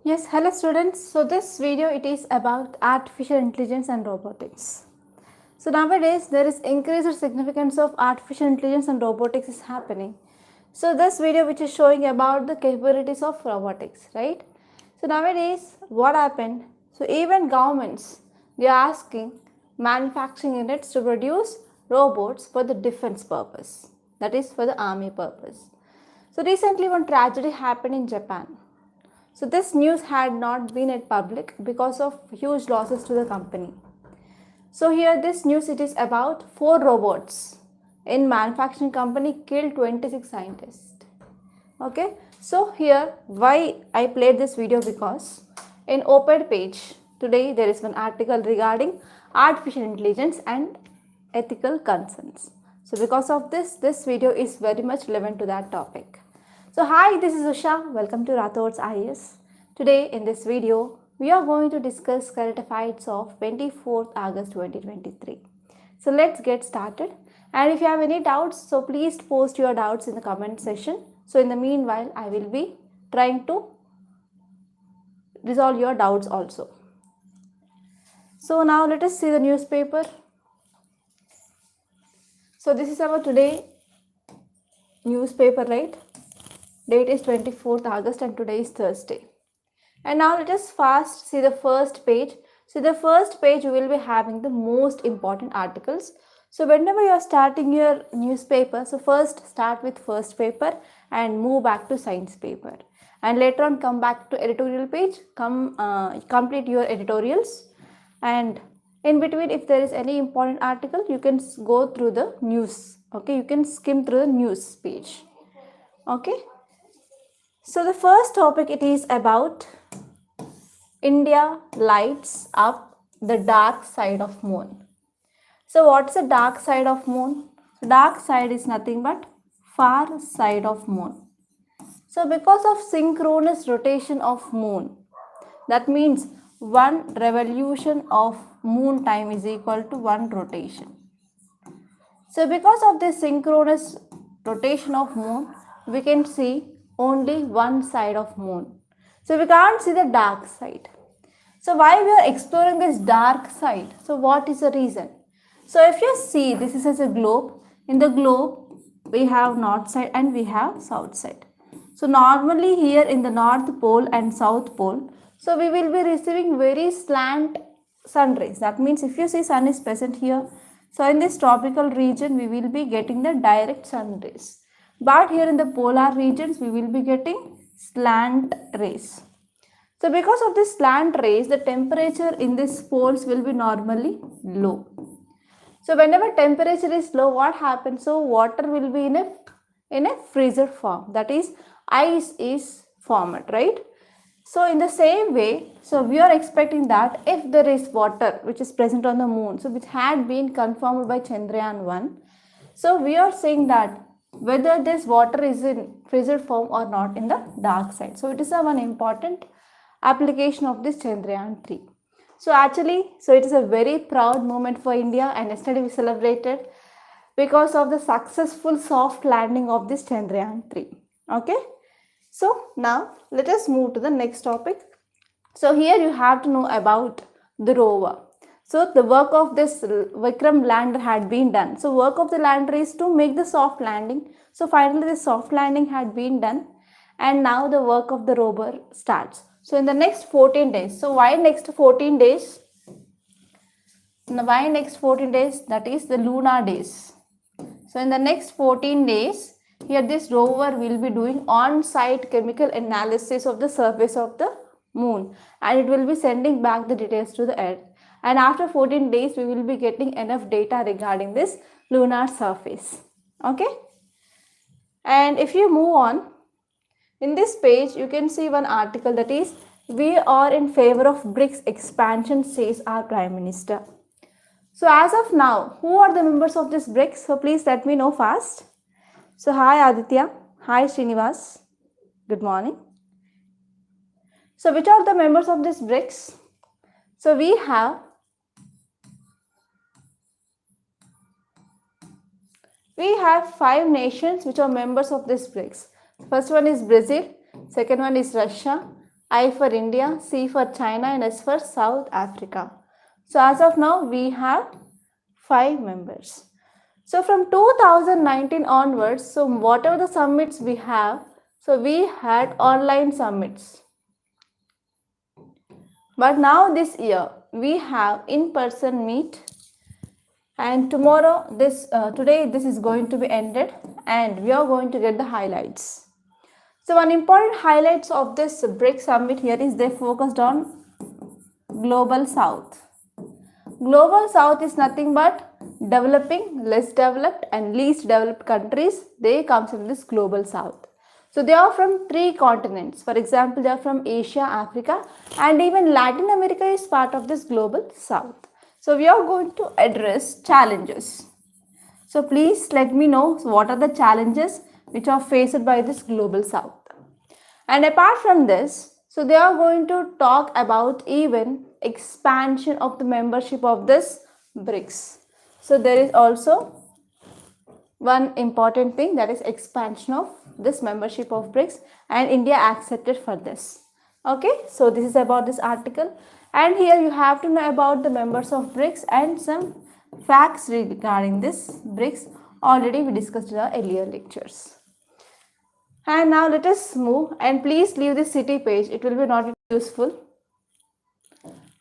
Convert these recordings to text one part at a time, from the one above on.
Yes, hello students. So this video it is about artificial intelligence and robotics. So nowadays there is increased significance of artificial intelligence and robotics is happening. So this video which is showing about the capabilities of robotics, right? So nowadays what happened? So even governments they are asking manufacturing units to produce robots for the defense purpose, that is for the army purpose. So recently one tragedy happened in Japan. So this news had not been at public because of huge losses to the company. So here this news it is about 4 robots in manufacturing company killed 26 scientists. Okay, so here why I played this video, because in op-ed page today there is one article regarding artificial intelligence and ethical concerns. So because of this video is very much relevant to that topic. So hi, this is Usha. Welcome to Rathod's IAS. Today in this video, we are going to discuss current affairs of 24th August 2023. So let's get started. And if you have any doubts, so please post your doubts in the comment section. So in the meanwhile, I will be trying to resolve your doubts also. So now let us see the newspaper. So this is our today newspaper, right? Date is 24th August and today is Thursday. And now let us fast see the first page. So the first page we will be having the most important articles. So whenever you are starting your newspaper, so first start with first paper and move back to science paper. And later on come back to editorial page, complete your editorials. And in between if there is any important article, you can go through the news. Okay, you can skim through the news page. Okay. So the first topic it is about India lights up the dark side of moon. So what's the dark side of moon? Dark side is nothing but far side of moon. So because of synchronous rotation of moon, that means one revolution of moon time is equal to one rotation. So because of this synchronous rotation of moon, we can see only one side of moon. So we can't see the dark side. So why we are exploring this dark side? So what is the reason? So if you see, this is as a globe. In the globe, we have north side and we have south side. So normally here in the north pole and south pole, so we will be receiving very slant sun rays. That means if you see sun is present here, so in this tropical region, we will be getting the direct sun rays. But here in the polar regions, we will be getting slant rays. So because of this slant rays, the temperature in these poles will be normally low. So whenever temperature is low, what happens? So water will be in a freezer form. That is, ice is formed, right? So in the same way, so we are expecting that if there is water which is present on the moon, so which had been confirmed by Chandrayaan-1, so we are saying that whether this water is in freezer form or not in the dark side. So it is a one important application of this Chandrayaan-3. So actually, so it is a very proud moment for India, and yesterday we celebrated because of the successful soft landing of this Chandrayaan-3. Okay. So now let us move to the next topic. So here you have to know about the rover. So the work of this Vikram lander had been done. So work of the lander is to make the soft landing. So finally the soft landing had been done, and now the work of the rover starts. So in the next 14 days. So why next 14 days? Why next 14 days? That is the lunar days. So in the next 14 days, here this rover will be doing on-site chemical analysis of the surface of the moon, and it will be sending back the details to the earth. And after 14 days, we will be getting enough data regarding this lunar surface. Okay. And if you move on, in this page, you can see one article that is, we are in favor of BRICS expansion, says our Prime Minister. So as of now, who are the members of this BRICS? So please let me know fast. So hi Aditya, hi Srinivas, good morning. So which are the members of this BRICS? So we have five nations which are members of this BRICS. First one is Brazil, second one is Russia, I for India, C for China, and S for South Africa. So as of now, we have 5 members. So from 2019 onwards, so whatever the summits we have, so we had online summits. But now this year, we have in-person meet, and tomorrow, today this is going to be ended, and we are going to get the highlights. So one important highlights of this BRICS summit here is they focused on Global South. Global South is nothing but developing, less developed and least developed countries. They comes in this Global South. So they are from 3 continents. For example, they are from Asia, Africa, and even Latin America is part of this Global South. So we are going to address challenges. So please let me know what are the challenges which are faced by this Global South. And apart from this, so they are going to talk about even expansion of the membership of this BRICS. So there is also one important thing, that is expansion of this membership of BRICS, and India accepted for this. Okay, so this is about this article, and here you have to know about the members of BRICS and some facts regarding this BRICS. Already we discussed in our earlier lectures. And now let us move, and please leave this city page, it will be not useful,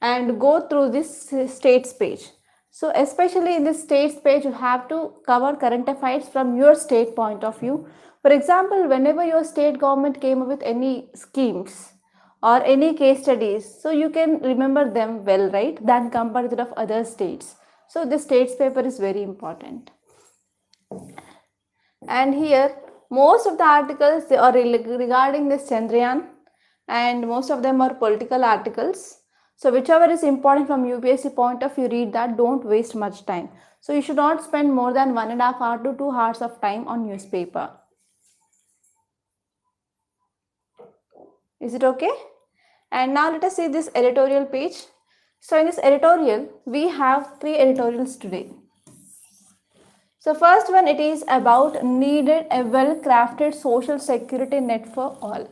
and go through this states page. So especially in this states page, you have to cover current affairs from your state point of view. For example, whenever your state government came up with any schemes or any case studies, so you can remember them well, right, than compared to that of other states. So this states paper is very important. And here most of the articles, they are regarding this Chandrayaan, and most of them are political articles. So whichever is important from UPSC point of view, read that, don't waste much time. So you should not spend more than 1.5 hours to 2 hours of time on newspaper. Is it okay? And now let us see this editorial page. So in this editorial, we have 3 editorials today. So first one, it is about needed a well-crafted social security net for all.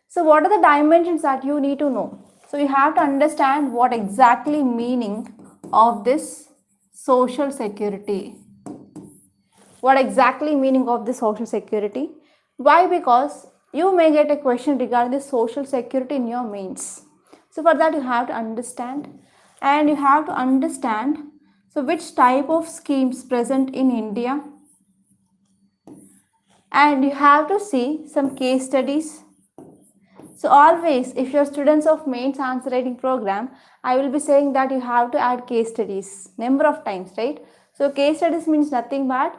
So what are the dimensions that you need to know? So you have to understand what exactly meaning of this social security. What exactly meaning of this social security? Why? Because you may get a question regarding the social security in your mains. So for that you have to understand, and you have to understand so which type of schemes present in India, and you have to see some case studies. So always, if you're students of mains answer writing program, I will be saying that you have to add case studies number of times, right? So case studies means nothing but,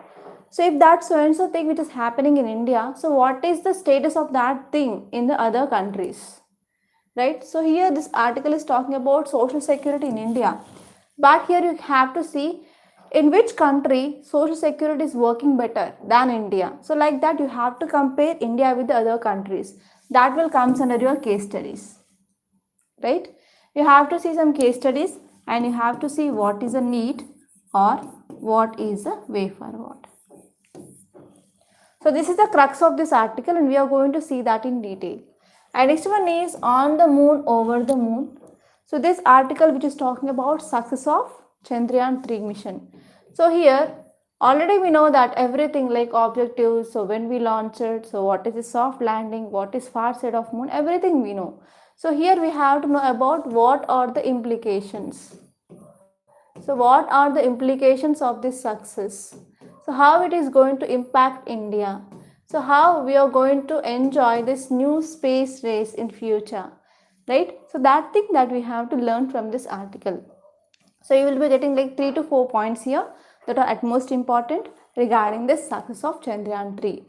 so if that so and so thing which is happening in India, so what is the status of that thing in the other countries, right? So here this article is talking about social security in India, but here you have to see in which country social security is working better than India. So like that you have to compare India with the other countries. That will come under your case studies, right? You have to see some case studies, and you have to see what is a need or what is a way forward. So this is the crux of this article, and we are going to see that in detail. And next one is on the moon, over the moon. So this article which is talking about success of Chandrayaan-3 mission. So here already we know that everything like objectives, so when we launch it, so what is the soft landing, what is far side of moon, everything we know. So here we have to know about what are the implications. So what are the implications of this success? So how it is going to impact India? So how we are going to enjoy this new space race in future, right? So that thing that we have to learn from this article. So you will be getting like 3 to 4 points here that are at most important regarding the success of Chandrayaan-3.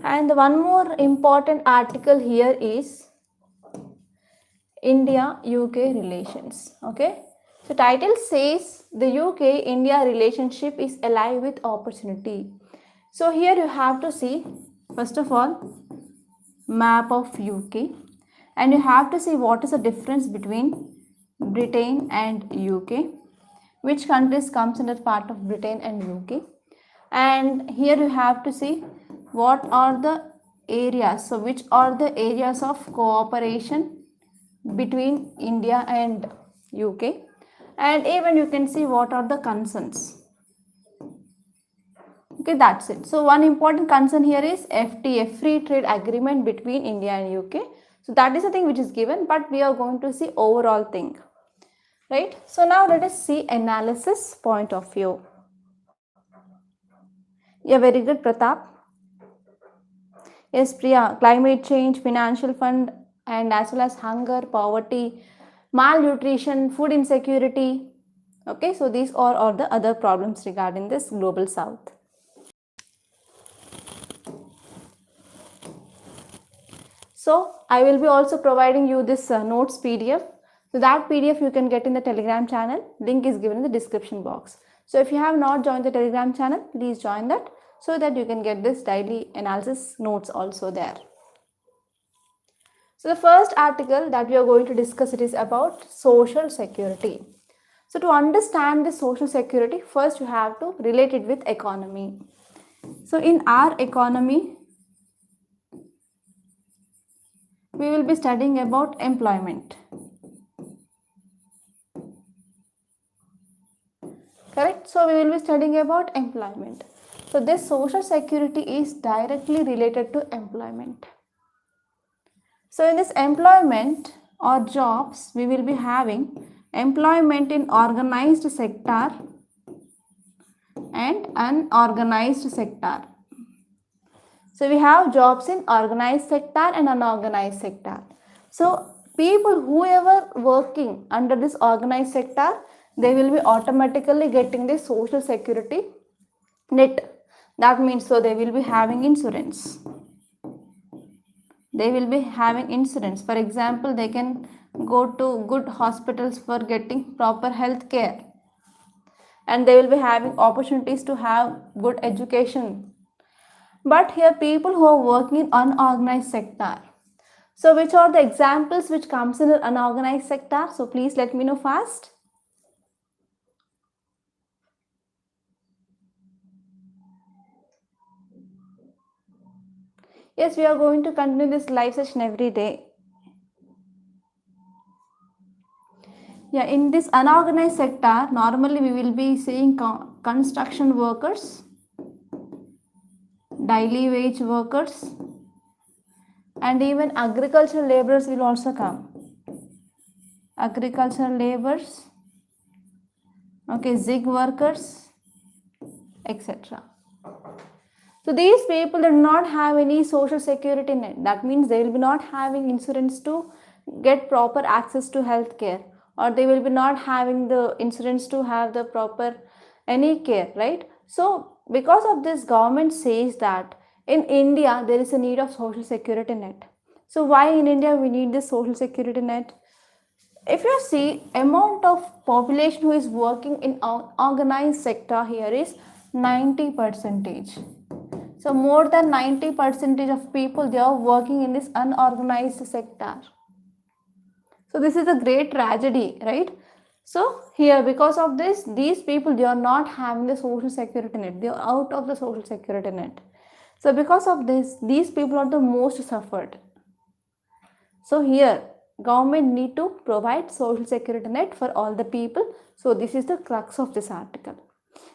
And one more important article here is India-UK relations. Okay. So title says the UK-India relationship is alive with opportunity. So here you have to see, first of all, map of UK, and you have to see what is the difference between Britain and UK, which countries comes under part of Britain and UK, and here you have to see what are the areas. So which are the areas of cooperation between India and UK, and even you can see what are the concerns. Okay, that's it. So one important concern here is FTA, free trade agreement between India and UK. So that is the thing which is given, but we are going to see overall thing, right? So now let us see analysis point of view. Yeah, very good, Pratap. Yes, Priya, climate change, financial fund, and as well as hunger, poverty, malnutrition, food insecurity. Okay, so these are all the other problems regarding this global south. So I will be also providing you this notes PDF. So that PDF you can get in the Telegram channel. Link is given in the description box. So if you have not joined the Telegram channel, please join that so that you can get this daily analysis notes also there. So the first article that we are going to discuss, it is about social security. So to understand the social security, first you have to relate it with economy. So in our economy, we will be studying about employment. Correct? So we will be studying about employment. So this social security is directly related to employment. So in this employment or jobs, we will be having employment in organized sector and unorganized sector. So we have jobs in organized sector and unorganized sector. So people whoever working under this organized sector, they will be automatically getting the social security net. That means so they will be having insurance. They will be having insurance. For example, they can go to good hospitals for getting proper health care. And they will be having opportunities to have good education. But here people who are working in unorganized sector. So which are the examples which comes in the unorganized sector? So please let me know fast. Yes, we are going to continue this live session every day. Yeah, in this unorganized sector, normally we will be seeing construction workers, daily wage workers, and even agricultural laborers will also come. Agricultural laborers, okay, zig workers, etc. So these people do not have any social security net. That means they will be not having insurance to get proper access to health care, or they will be not having the insurance to have the proper any care, right? So because of this, government says that in India there is a need of social security net. So why in India we need this social security net? If you see amount of population who is working in organized sector here is 90%. So more than 90% of people, they are working in this unorganized sector. So this is a great tragedy, right? So here, because of this, these people, they are not having the social security net. They are out of the social security net. So because of this, these people are the most suffered. So here, government need to provide social security net for all the people. So this is the crux of this article.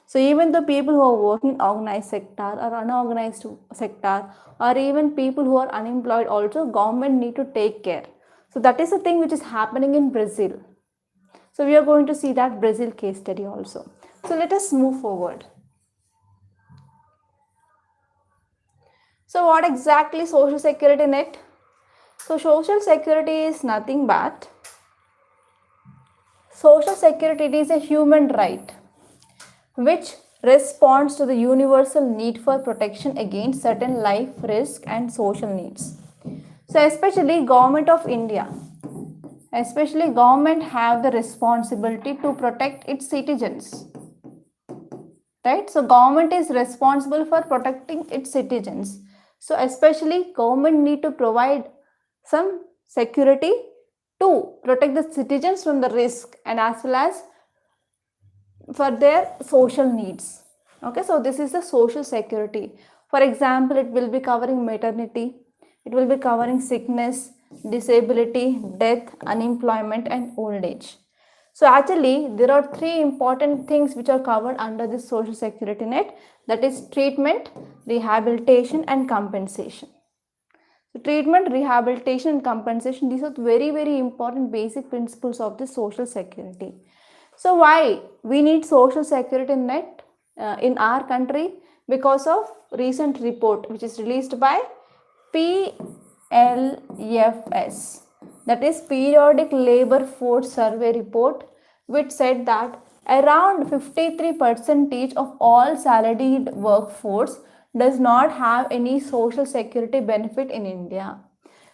So even the people who are working in organized sector or unorganized sector, or even people who are unemployed also, government need to take care. So that is the thing which is happening in Brazil. So we are going to see that Brazil case study also. So let us move forward. So what exactly social security net? So social security is nothing but social security. It is a human right which responds to the universal need for protection against certain life risk and social needs. So especially government of India, especially government have the responsibility to protect its citizens, right? So government is responsible for protecting its citizens. So especially government need to provide some security to protect the citizens from the risk and as well as for their social needs. Okay, so this is the social security. For example, it will be covering maternity, it will be covering sickness, disability, death, unemployment and old age. So actually there are three important things which are covered under this social security net, that is treatment, rehabilitation and compensation. So treatment, rehabilitation and compensation, these are very important basic principles of the social security. So why we need social security net in our country? Because of recent report which is released by PLFS, that is Periodic Labor Force Survey report, which said that around 53% of all salaried workforce does not have any social security benefit in India.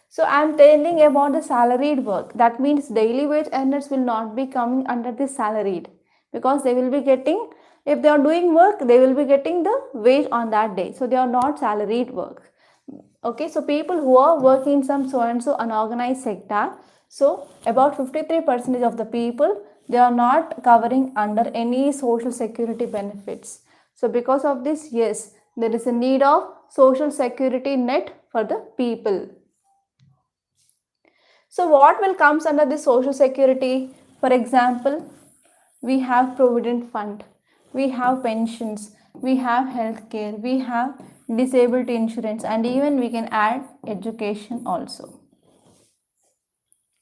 So I am telling about the salaried work. That means daily wage earners will not be coming under this salaried, because they will be getting, if they are doing work, they will be getting the wage on that day. So they are not salaried work. Okay, so people who are working in some so and so unorganized sector, so about 53% of the people, they are not covering under any social security benefits. So because of this, yes, there is a need of social security net for the people. So what will comes under the social security? For example, we have provident fund, we have pensions, we have healthcare, we have disability insurance, and even we can add education also.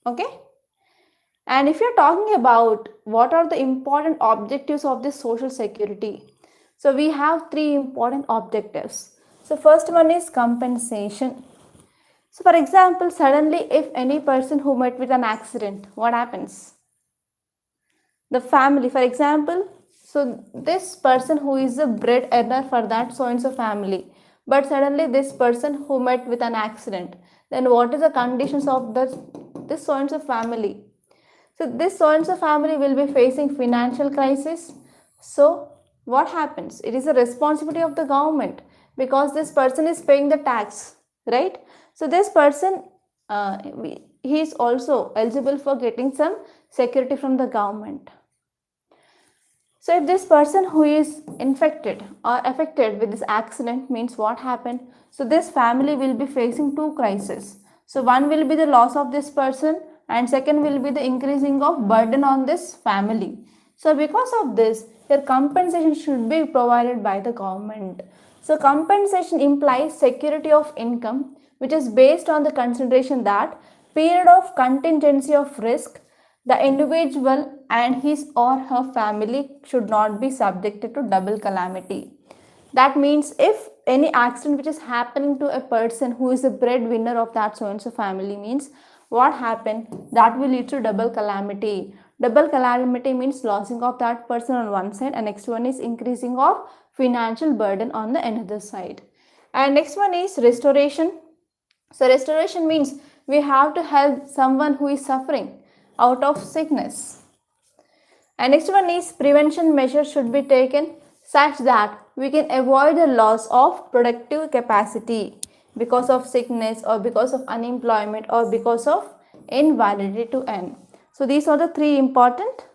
Okay. And if you're talking about what are the important objectives of this social security, so we have three important objectives. So first one is compensation. So for example, suddenly if any person who met with an accident, what happens? The family, for example, so this person who is a bread earner for that so and so family, but suddenly this person who met with an accident, then what is the conditions of this so and so family? So this so and so family will be facing financial crisis. So what happens? It is a responsibility of the government, because this person is paying the tax, right? So this person, he is also eligible for getting some security from the government. So if this person who is infected or affected with this accident, means what happened? So this family will be facing two crises. So one will be the loss of this person, and second will be the increasing of burden on this family. So because of this, your compensation should be provided by the government. So compensation implies security of income, which is based on the consideration that period of contingency of risk, the individual and his or her family should not be subjected to double calamity. That means if any accident which is happening to a person who is a breadwinner of that so and so family, means what happened, that will lead to double calamity. Double calamity means losing of that person on one side, and next one is increasing of financial burden on the another side. And next one is restoration. So restoration means we have to help someone who is suffering out of sickness. And next one is prevention measures should be taken such that we can avoid the loss of productive capacity because of sickness or because of unemployment or because of invalidity to earn. So these are the three important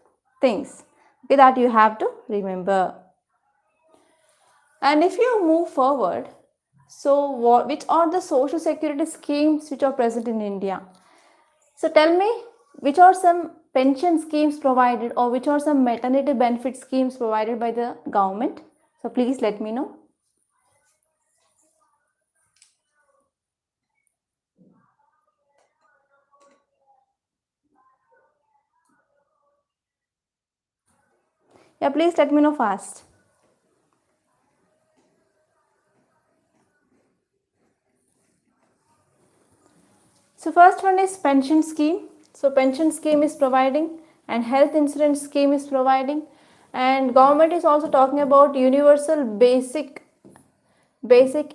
things, okay, that you have to remember. And if you move forward, so which are the social security schemes which are present in India? So tell me, which are some pension schemes provided, or which are some maternity benefit schemes provided by the government? So please let me know. Yeah, please let me know fast. So first one is pension scheme. So pension scheme is providing, and health insurance scheme is providing, and government is also talking about universal basic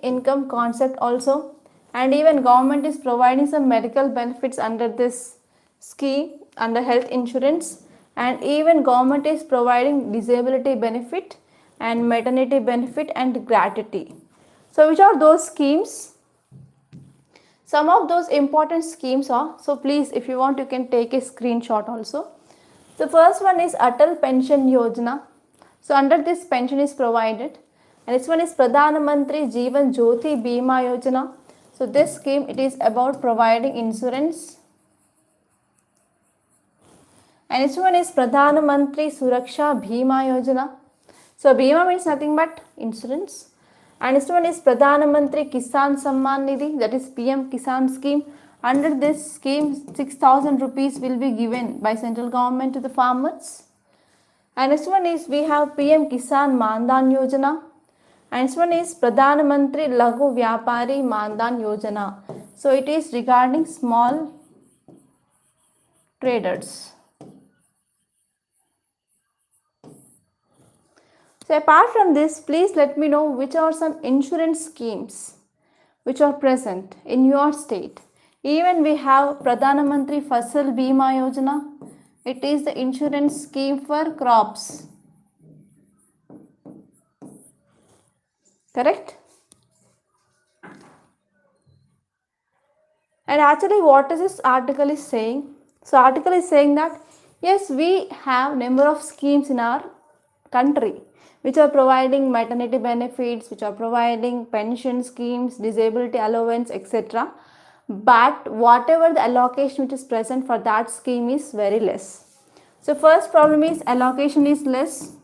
income concept also, and even government is providing some medical benefits under this scheme under health insurance, and even government is providing disability benefit and maternity benefit and gratuity. So which are those schemes? Some of those important schemes are, so please if you want you can take a screenshot also. The first one is Atal Pension Yojana. So under this pension is provided. And this one is Pradhan Mantri Jeevan Jyoti Bima Yojana. So this scheme, it is about providing insurance. And this one is Pradhan Mantri Suraksha Bhima Yojana. So Bhima means nothing but insurance. And this one is Pradhan Mantri Kisan Samman Nidhi, that is PM Kisan scheme. Under this scheme, 6,000 rupees will be given by central government to the farmers. And next one is we have PM Kisan Mandan Yojana. And this one is Pradhan Mantri Laghu Vyapari Mandan Yojana. So it is regarding small traders. So apart from this, please let me know which are some insurance schemes which are present in your state. Even we have Pradhan Mantri Fasal Bima Yojana. It is the insurance scheme for crops. Correct? And actually what is this article is saying? So article is saying that yes, we have number of schemes in our country which are providing maternity benefits, which are providing pension schemes, disability allowance, etc. But whatever the allocation which is present for that scheme is very less. So first problem is allocation is less.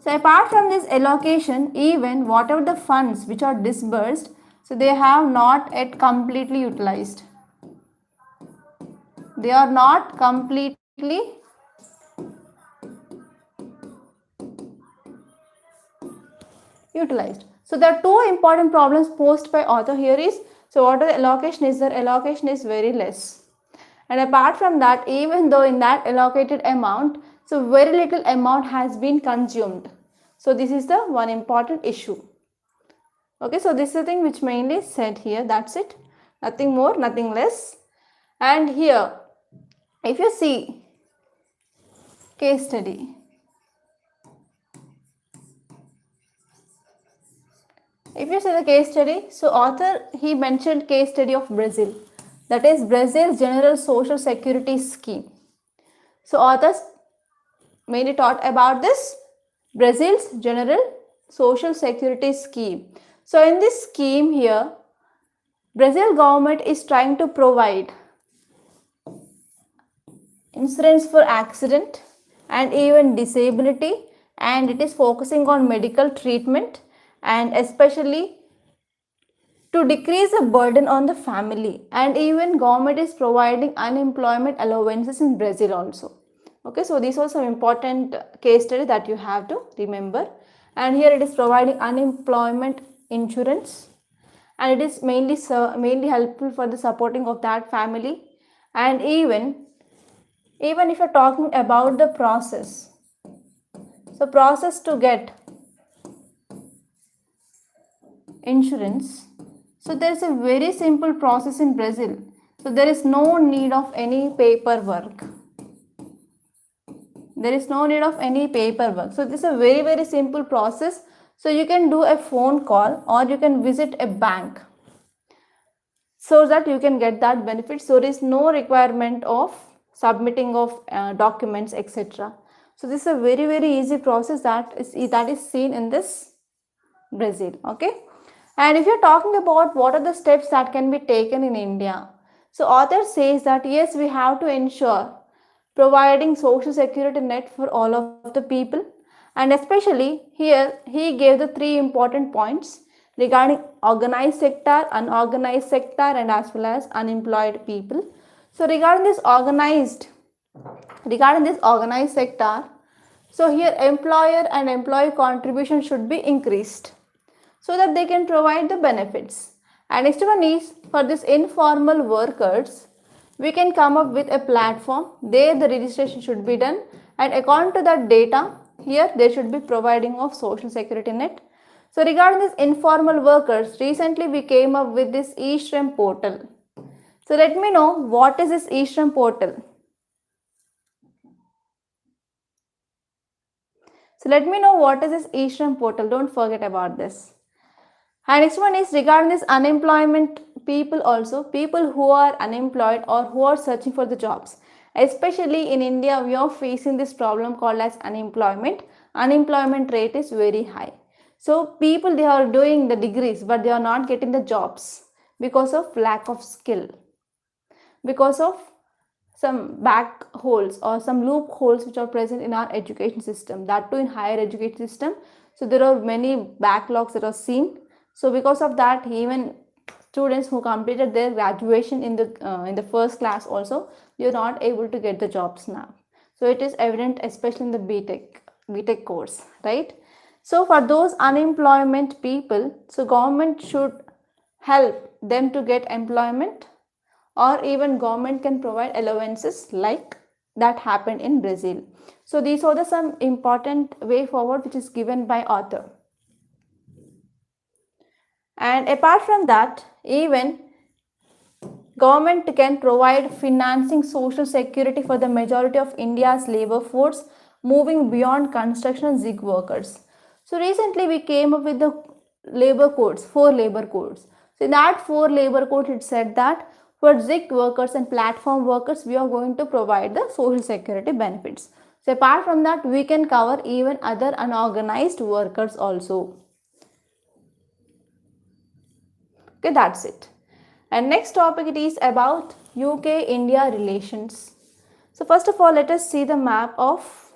So apart from this allocation, even whatever the funds which are disbursed, so they have not yet completely utilized. They are not completely utilized. So there are two important problems posed by author here is, so what are the allocation is, their allocation is very less. And apart from that, even though in that allocated amount, so very little amount has been consumed. So this is the one important issue. Okay, so this is the thing which mainly said here, that's it. Nothing more, nothing less. And here, if you see case study, if you see the case study, so author, he mentioned case study of Brazil. That is Brazil's General Social Security Scheme. So authors mainly taught about this Brazil's General Social Security Scheme. So in this scheme here, Brazil government is trying to provide insurance for accident and even disability, and it is focusing on medical treatment and especially to decrease the burden on the family, and even government is providing unemployment allowances in Brazil also. Okay, so these are some important case study that you have to remember. And here it is providing unemployment insurance, and it is mainly helpful for the supporting of that family. And even if you're talking about the process, so process to get insurance, so there is a very simple process in Brazil. So there is no need of any paperwork. There is no need of any paperwork. So this is a very, very simple process. So you can do a phone call or you can visit a bank so that you can get that benefit. So there is no requirement of submitting of documents, etc. So this is a very, very easy process that is seen in this Brazil. Okay. And if you're talking about what are the steps that can be taken in India, so author says that yes, we have to ensure providing social security net for all of the people, and especially here he gave the three important points regarding organized sector, unorganized sector, and as well as unemployed people. So regarding this organized sector, so here employer and employee contribution should be increased so that they can provide the benefits. And next one is for this informal workers, we can come up with a platform. There the registration should be done, and according to that data, here they should be providing of social security net. So regarding this informal workers, recently we came up with this e-Shram portal. So let me know what is this e-Shram portal. So let me know what is this e-Shram portal. Don't forget about this. And next one is regarding this unemployment people also, people who are unemployed or who are searching for the jobs. Especially in India, we are facing this problem called as unemployment. unemployment rate is very high. So people, they are doing the degrees but they are not getting the jobs because of lack of skill, because of some back holes or some loopholes which are present in our education system, that too in higher education system. So there are many backlogs that are seen. So because of that, even students who completed their graduation in the first class also, they are not able to get the jobs now. So it is evident especially in the BTech course, right? So for those unemployment people, so government should help them to get employment, or even government can provide allowances like that happened in Brazil. So these are the some important way forward which is given by author. And apart from that, even government can provide financing social security for the majority of India's labor force moving beyond construction and gig workers. So recently we came up with the labor codes, 4 labor codes. So in that 4 labor codes, it said that for gig workers and platform workers, we are going to provide the social security benefits. So apart from that, we can cover even other unorganized workers also. Okay, that's it. And next topic, it is about UK-India relations. So first of all, let us see the map of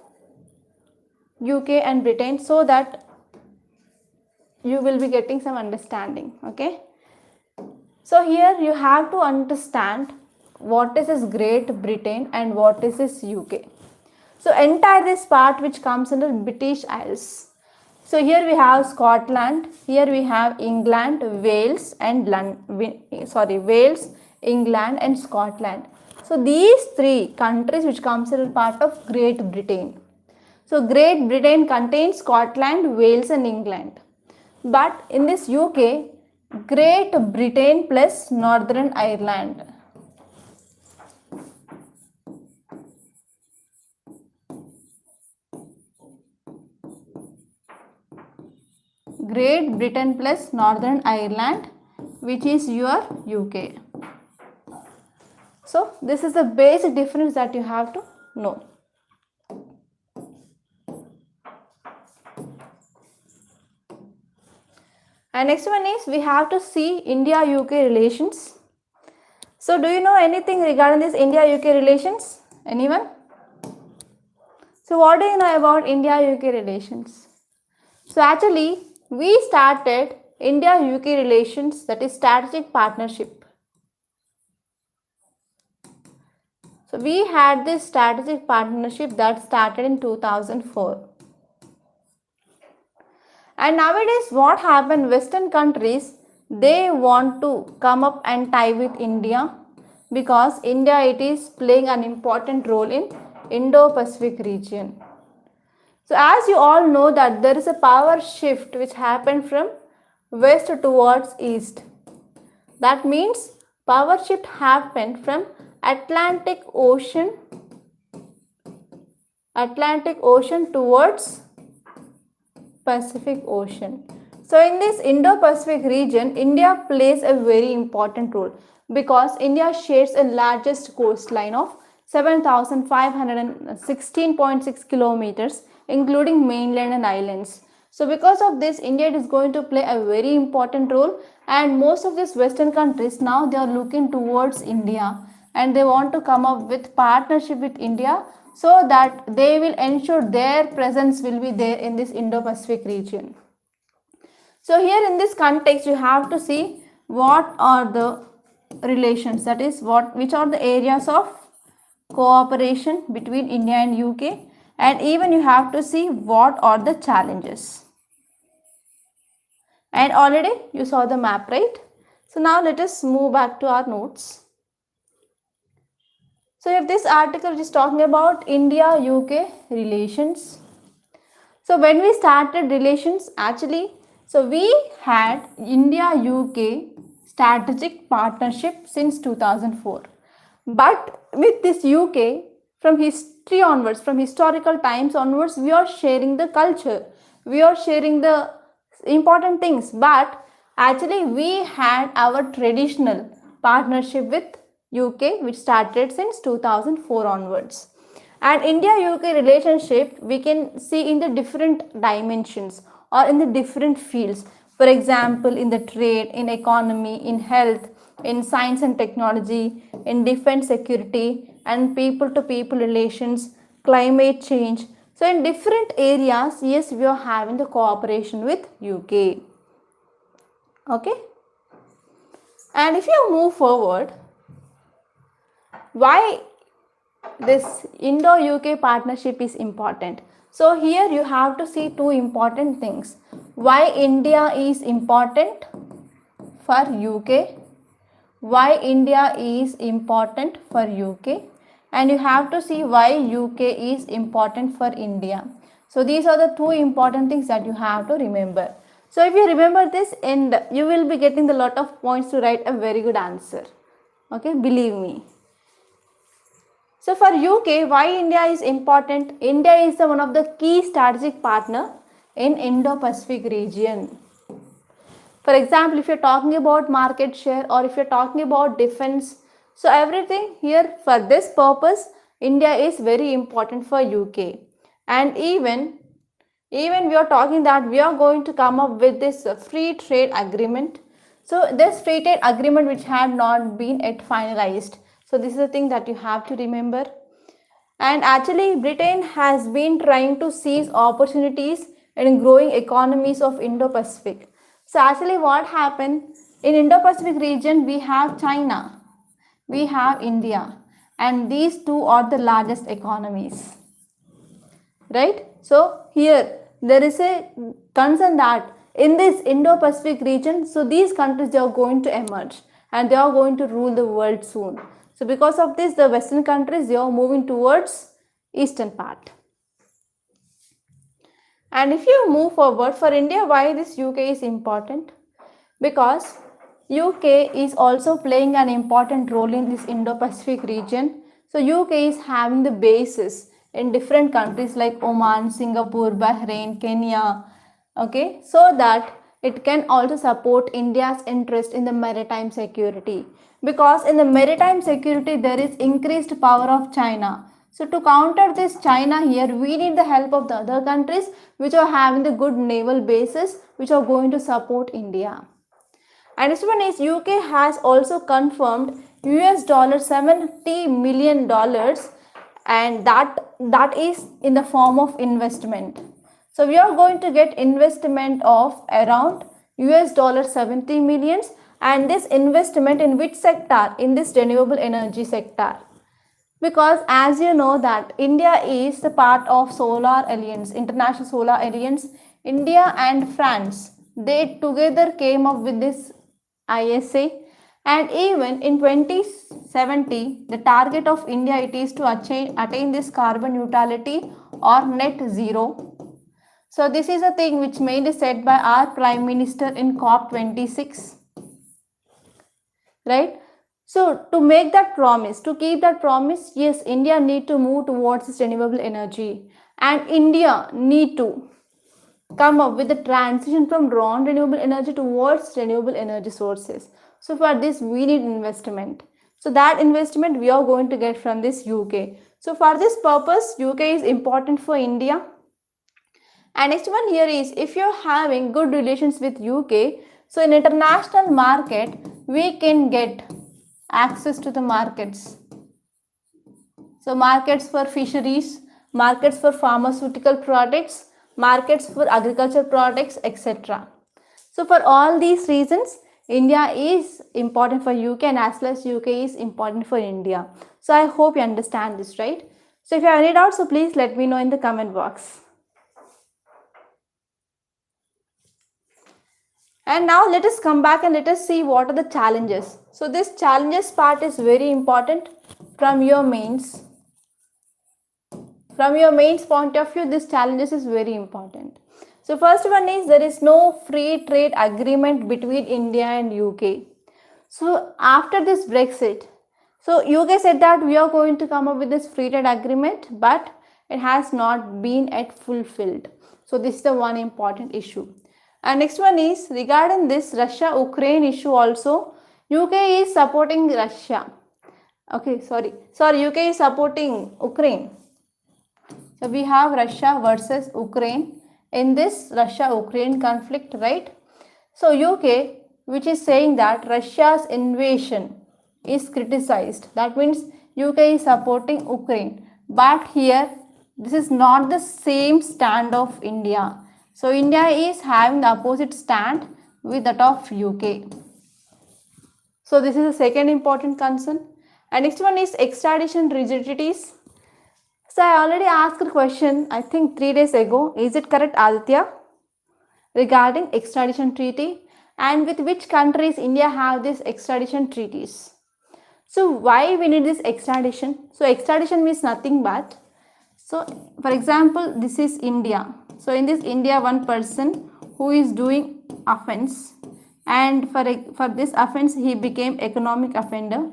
UK and Britain so that you will be getting some understanding. Okay. So here you have to understand what is this Great Britain and what is this UK. So entire this part which comes under British Isles. So here we have Scotland, here we have England, Wales and Wales, England and Scotland. So these 3 countries which comes under part of Great Britain. So Great Britain contains Scotland, Wales and England. But in this UK, Great Britain plus Northern Ireland. Great Britain plus Northern Ireland, which is your UK. So this is the basic difference that you have to know. And next one is we have to see India-UK relations. So do you know anything regarding this India-UK relations? Anyone? So what do you know about India-UK relations? So actually, we started India-UK relations, that is strategic partnership. So we had this strategic partnership that started in 2004. And nowadays what happened, Western countries, they want to come up and tie with India because India, it is playing an important role in Indo-Pacific region. So as you all know that there is a power shift which happened from west towards east. That means power shift happened from Atlantic Ocean towards Pacific Ocean. So in this Indo-Pacific region, India plays a very important role because India shares a largest coastline of 7,516.6 kilometers, including mainland and islands. So because of this, India is going to play a very important role, and most of these Western countries now they are looking towards India and they want to come up with partnership with India so that they will ensure their presence will be there in this Indo-Pacific region. So here in this context, you have to see what are the relations, that is which are the areas of cooperation between India and UK, and even you have to see what are the challenges. And already you saw the map, right? So now let us move back to our notes. So if this article is talking about India-UK relations. So when we started relations, actually, so we had India-UK strategic partnership since 2004. But with this UK, from history onwards, from historical times onwards, we are sharing the culture, we are sharing the important things, but actually we had our traditional partnership with UK which started since 2004 onwards. And India-UK relationship we can see in the different dimensions or in the different fields. For example, in the trade, in economy, in health, in science and technology, in defense security, and people-to-people relations, climate change. So in different areas, yes, we are having the cooperation with UK. Okay. And if you move forward, why this Indo-UK partnership is important? So here you have to see two important things. Why India is important for UK, why India is important for UK, and you have to see why UK is important for India. So these are the two important things that you have to remember. So if you remember this, and you will be getting the lot of points to write a very good answer. Okay, believe me. So for UK, why India is important? India is one of the key strategic partner in Indo-Pacific region. For example, if you're talking about market share or if you're talking about defense, so everything here for this purpose, India is very important for UK. And even we are talking that we are going to come up with this free trade agreement. So this free trade agreement which had not been yet finalized. So this is the thing that you have to remember. And actually Britain has been trying to seize opportunities in growing economies of Indo-Pacific. So actually what happened in Indo-Pacific region, we have China, we have India, and these two are the largest economies, right? So here there is a concern that in this Indo-Pacific region, so these countries, they are going to emerge and they are going to rule the world soon. So because of this, the Western countries, they are moving towards eastern part. And if you move forward for India, why this UK is important? Because UK is also playing an important role in this Indo-Pacific region. So UK is having the bases in different countries like Oman, Singapore, Bahrain, Kenya, okay, so that it can also support India's interest in the maritime security. Because in the maritime security, there is increased power of China. So to counter this China here, we need the help of the other countries which are having the good naval bases which are going to support India. And this one is UK has also confirmed $70 million, and that is in the form of investment. So we are going to get investment of around $70 millions, and this investment in which sector? In this renewable energy sector. Because as you know that India is the part of Solar Alliance, International Solar Alliance. India and France, they together came up with this ISA, and even in 2070, the target of India it is to attain this carbon neutrality or net zero. So this is a thing which mainly said by our Prime Minister in COP26, right? So to make that promise, to keep that promise, yes, India need to move towards this renewable energy, and India need to come up with the transition from non-renewable energy towards renewable energy sources. So for this we need investment. So that investment we are going to get from this UK. So for this purpose, UK is important for India. And next one here is, if you're having good relations with UK, so in international market, we can get access to the markets. So markets for fisheries, markets for pharmaceutical products, markets for agriculture products, etc. So for all these reasons, India is important for UK, and as well as UK is important for India. So I hope you understand this, right? So if you have any doubts, so please let me know in the comment box. And now let us come back and let us see what are the challenges. So this challenges part is very important from your mains. From your mains point of view, this challenges is very important. So first one is, there is no free trade agreement between India and UK. So after this Brexit, so UK said that we are going to come up with this free trade agreement, but it has not been yet fulfilled. So this is the one important issue. And next one is regarding this Russia-Ukraine issue also, UK is supporting Russia. Okay, sorry, UK is supporting Ukraine. So we have Russia versus Ukraine in this Russia-Ukraine conflict, right? So UK, which is saying that Russia's invasion is criticized. That means UK is supporting Ukraine. But here, this is not the same stand of India. So India is having the opposite stand with that of UK. So this is the second important concern. And next one is extradition rigidities. So I already asked a question, I think 3 days ago. Is it correct, Aditya? Regarding extradition treaty, and with which countries India have these extradition treaties. So why we need this extradition? So extradition means nothing but, so for example, this is India. So in this India, one person who is doing offense, and for this offense he became economic offender.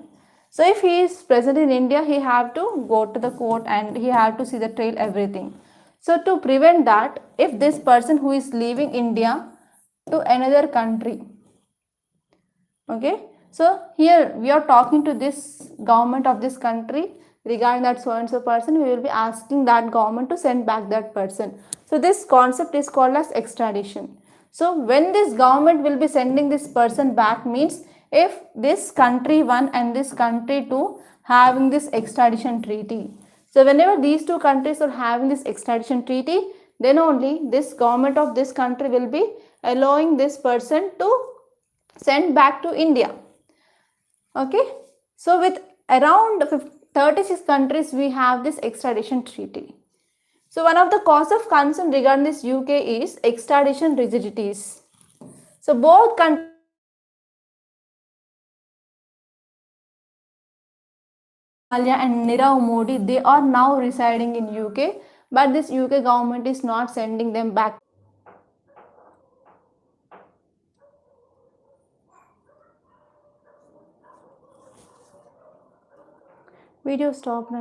So if he is present in India, he have to go to the court and he have to see the trail, everything. So to prevent that, if this person who is leaving India to another country, okay, so here we are talking to this government of this country regarding that so and so person, we will be asking that government to send back that person. So this concept is called as extradition. So when this government will be sending this person back means if this country 1 and this country 2 having this extradition treaty. So whenever these two countries are having this extradition treaty, then only this government of this country will be allowing this person to send back to India. Okay. So with around 36 countries we have this extradition treaty. So one of the cause of concern regarding this UK is extradition rigidities. So both countries and Nirav Modi, they are now residing in UK, but this UK government is not sending them back. Video stopped.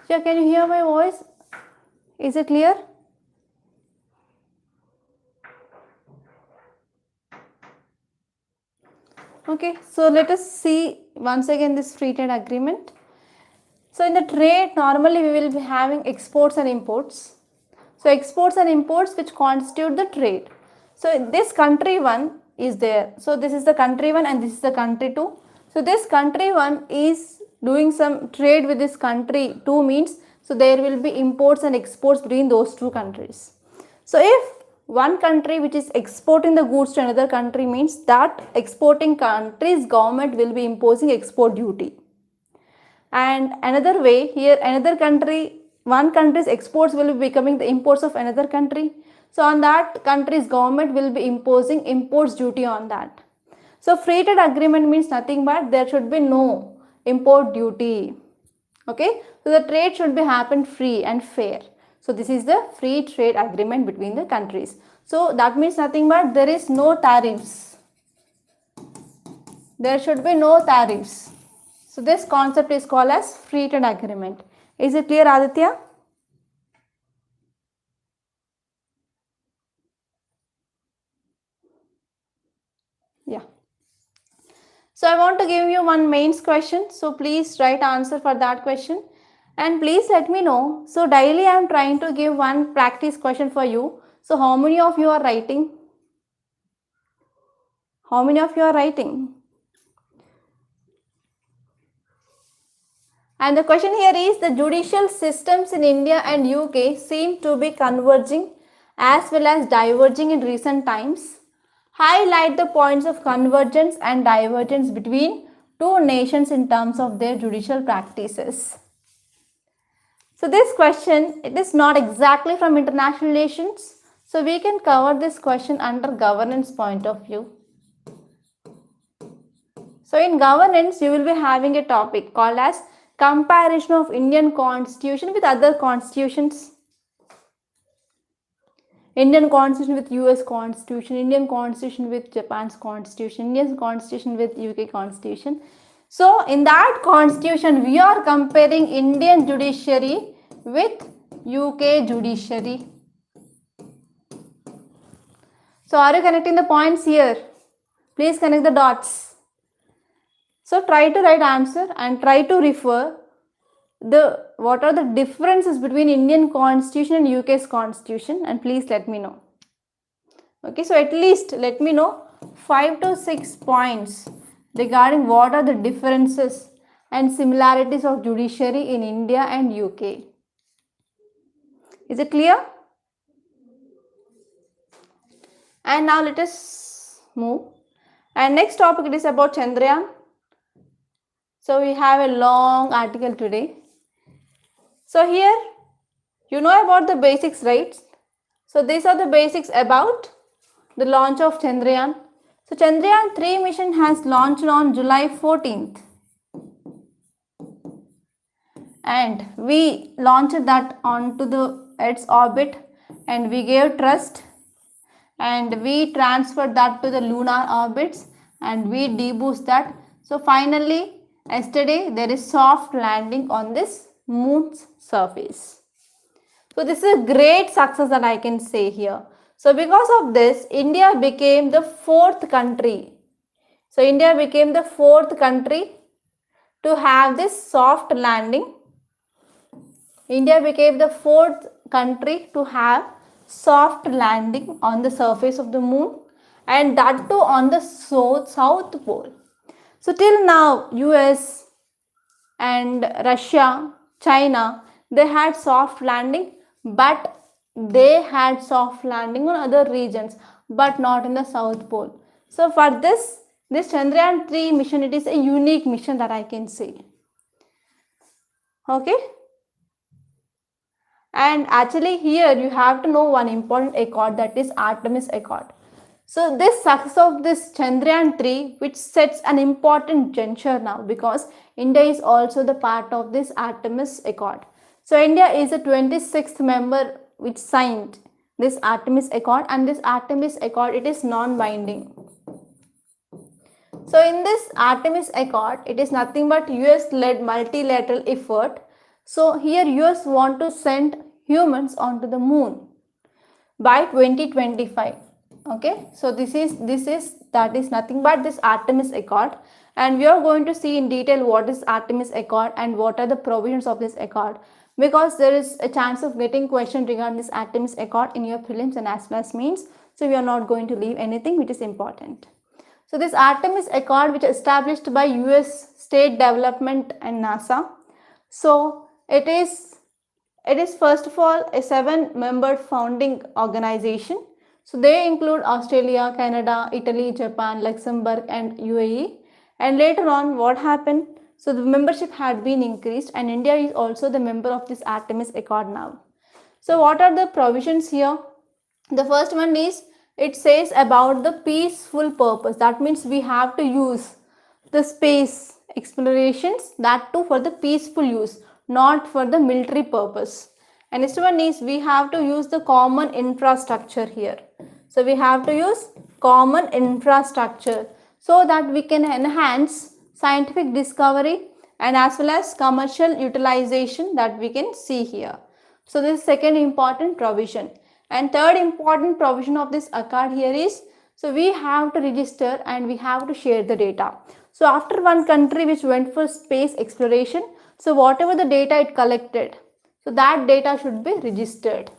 Yeah, can you hear my voice? Is it clear? Okay, so let us see once again this free trade agreement. So in the trade, normally we will be having exports and imports. So exports and imports which constitute the trade. So this country 1 is there. So this is the country 1 and this is the country 2. So this country 1 is doing some trade with this country 2 means, so there will be imports and exports between those two countries. So if one country which is exporting the goods to another country means that exporting country's government will be imposing export duty. And another way, here another country, one country's exports will be becoming the imports of another country. So on that country's government will be imposing imports duty on that. So free trade agreement means nothing but there should be no import duty. Okay, so the trade should be happen free and fair. So this is the free trade agreement between the countries. So that means nothing but there is no tariffs. There should be no tariffs. So this concept is called as free trade agreement. Is it clear, Aditya? Yeah. So I want to give you one mains question. So please write answer for that question. And please let me know. So daily I am trying to give one practice question for you. So how many of you are writing? How many of you are writing? And the question here is the judicial systems in India and UK seem to be converging as well as diverging in recent times. Highlight the points of convergence and divergence between two nations in terms of their judicial practices. So this question, it is not exactly from international relations. So we can cover this question under governance point of view. So in governance, you will be having a topic called as comparison of Indian constitution with other constitutions. Indian constitution with US constitution, Indian constitution with Japan's constitution, Indian constitution with UK constitution. So in that constitution, we are comparing Indian judiciary with UK judiciary. So are you connecting the points here? Please connect the dots. So try to write answer and try to refer what are the differences between Indian constitution and UK's constitution, and please let me know. Okay, so at least let me know 5 to 6 points regarding what are the differences and similarities of judiciary in India and UK. Is it clear? And now let us move. And next topic, it is about Chandrayaan. So we have a long article today. So here you know about the basics, right? So these are the basics about the launch of Chandrayaan. So Chandrayaan 3 mission has launched on July 14th. And we launched that onto the Earth's orbit, and we gave thrust, and we transferred that to the lunar orbits, and we deboost that. So finally, yesterday there is soft landing on this moon's surface. So this is a great success that I can say here. So because of this, India became the 4th country. So India became the 4th country to have this soft landing. India became the 4th country to have soft landing on the surface of the moon, and that too on the south pole. So till now, US and Russia, China, they had soft landing, but they had soft landing on other regions, but not in the south pole. So for this Chandrayaan 3 mission, it is a unique mission that I can say. Okay. And actually here you have to know one important accord, that is Artemis Accord. So this success of this Chandrayaan 3, which sets an important juncture now, because India is also the part of this Artemis Accord. So India is the 26th member which signed this Artemis Accord, and this Artemis Accord, it is non-binding. So in this Artemis Accord, it is nothing but US-led multilateral effort. So here US want to send humans onto the moon by 2025. Okay, so that is nothing but this Artemis Accord, and we are going to see in detail what is Artemis Accord and what are the provisions of this accord, because there is a chance of getting question regarding this Artemis Accord in your prelims and as well as mains. So we are not going to leave anything which is important. So this Artemis Accord, which is established by US State Development and NASA. So it is first of all a 7-member founding organization. So they include Australia, Canada, Italy, Japan, Luxembourg and UAE. And later on what happened? So the membership had been increased, and India is also the member of this Artemis Accord now. So what are the provisions here? The first one is, it says about the peaceful purpose. That means we have to use the space explorations, that too for the peaceful use, not for the military purpose. And next one is, we have to use the common infrastructure here. So we have to use common infrastructure so that we can enhance scientific discovery and as well as commercial utilization that we can see here. So this is second important provision. And third important provision of this accord here is, so we have to register and we have to share the data. So after one country which went for space exploration, so whatever the data it collected, so that data should be registered.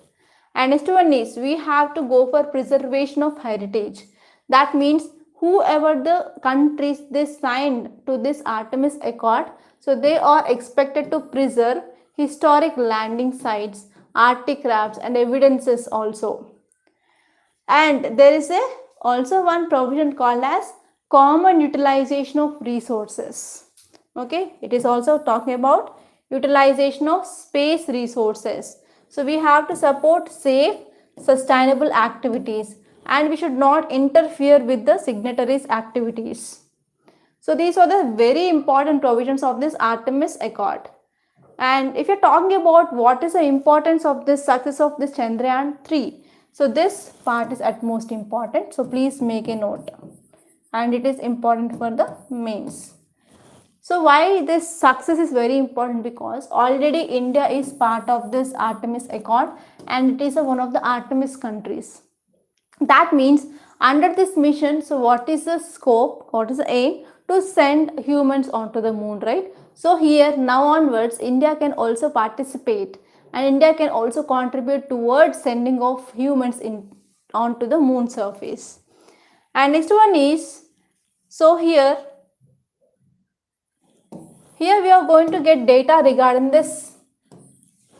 And next one is, we have to go for preservation of heritage. That means whoever the countries they signed to this Artemis Accord, so they are expected to preserve historic landing sites, artifacts and evidences also. And there is also one provision called as common utilization of resources. Okay, it is also talking about utilization of space resources. So we have to support safe, sustainable activities, and we should not interfere with the signatories' activities. So these are the very important provisions of this Artemis Accord. And if you're talking about what is the importance of this success of this Chandrayaan 3, So this part is at most important. So please make a note. And it is important for the mains. So why this success is very important? Because already India is part of this Artemis Accord and it is one of the Artemis countries. That means under this mission, so what is the scope, what is the aim? To send humans onto the moon, right? So here now onwards India can also participate and India can also contribute towards sending of humans onto the moon surface. And next one is, so here we are going to get data regarding this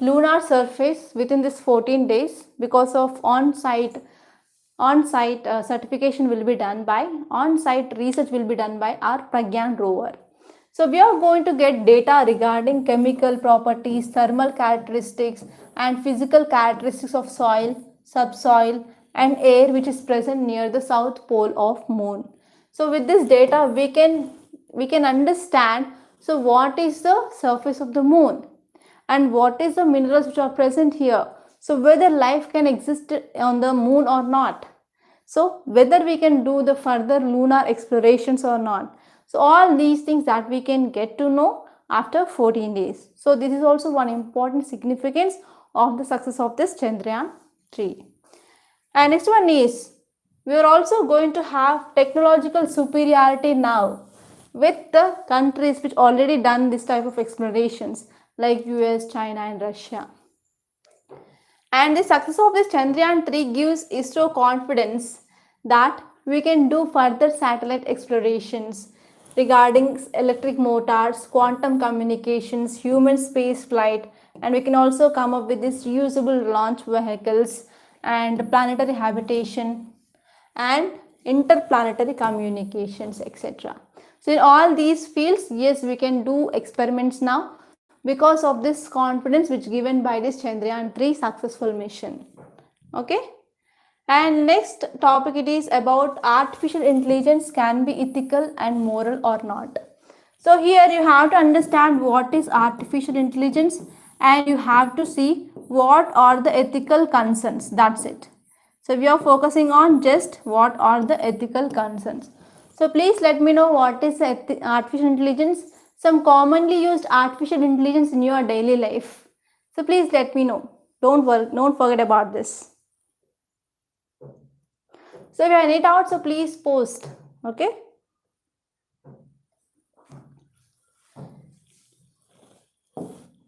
lunar surface within this 14 days because of on-site certification will be done by, on-site research will be done by our Pragyan rover. So we are going to get data regarding chemical properties, thermal characteristics and physical characteristics of soil, subsoil and air which is present near the south pole of moon. So with this data we can understand, so what is the surface of the moon and what is the minerals which are present here. So whether life can exist on the moon or not. So whether we can do the further lunar explorations or not. So all these things that we can get to know after 14 days. So this is also one important significance of the success of this Chandrayaan-3. And next one is, we are also going to have technological superiority now with the countries which already done this type of explorations like US, China and Russia. And the success of this Chandrayaan-3 gives ISRO confidence that we can do further satellite explorations regarding electric motors, quantum communications, human space flight, and we can also come up with these reusable launch vehicles and planetary habitation and interplanetary communications, etc. So in all these fields, yes, we can do experiments now because of this confidence which given by this Chandrayaan-3 successful mission. Okay. And next topic, it is about artificial intelligence can be ethical and moral or not. So here you have to understand what is artificial intelligence and you have to see what are the ethical concerns. That's it. So we are focusing on just what are the ethical concerns. So please let me know what is artificial intelligence, some commonly used artificial intelligence in your daily life. So please let me know. Don't forget about this. So if I need out, so please post. Okay.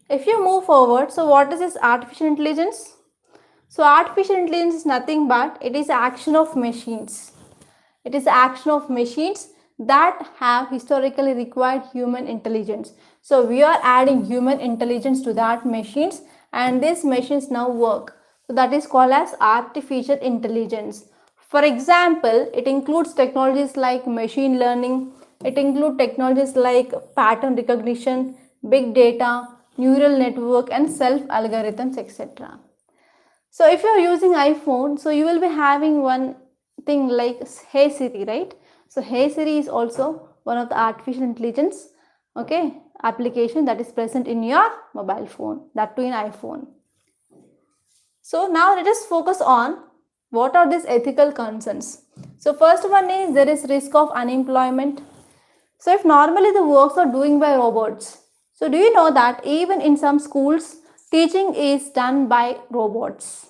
If you move forward, so what is this artificial intelligence? So artificial intelligence is nothing but it is action of machines. It is action of machines that have historically required human intelligence. So we are adding human intelligence to that machines and these machines now work. So that is called as artificial intelligence. For example, it includes technologies like machine learning, it includes technologies like pattern recognition, big data, neural network and self algorithms, etc. So if you are using iPhone, so you will be having one thing like Hey Siri, right? So Hey Siri is also one of the artificial intelligence, okay, application that is present in your mobile phone, that too in iPhone. So now let us focus on what are these ethical concerns. So first one is there is risk of unemployment. So if normally the works are doing by robots, so do you know that even in some schools teaching is done by robots?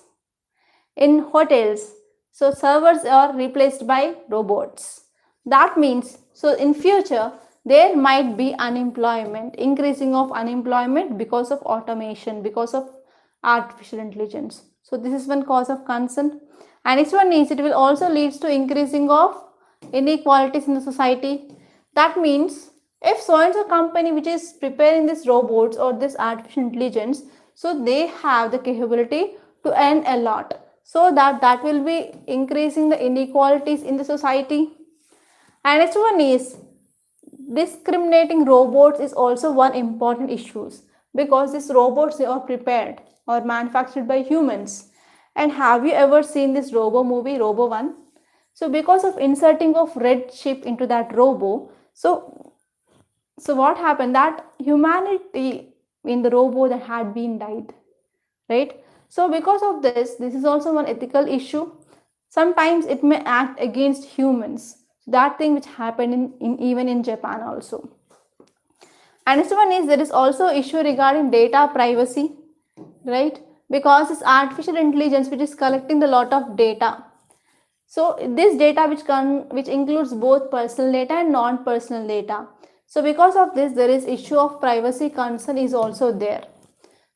In hotels, so servers are replaced by robots. That means, so in future there might be unemployment, increasing of unemployment because of automation, because of artificial intelligence. So this is one cause of concern. And next one is it will also leads to increasing of inequalities in the society. That means if so and so company which is preparing this robots or this artificial intelligence, so they have the capability to earn a lot, so that will be increasing the inequalities in the society. And next one is discriminating robots is also one important issue because these robots are prepared or manufactured by humans. And have you ever seen this Robo movie, Robo 1? So because of inserting of red chip into that Robo, so what happened that humanity in the Robo that had been died, right? So because of this is also one ethical issue. Sometimes it may act against humans. That thing which happened even in Japan also. And next one is there is also issue regarding data privacy, right? Because it's artificial intelligence which is collecting a lot of data. So this data which includes both personal data and non-personal data. So because of this, there is issue of privacy concern is also there.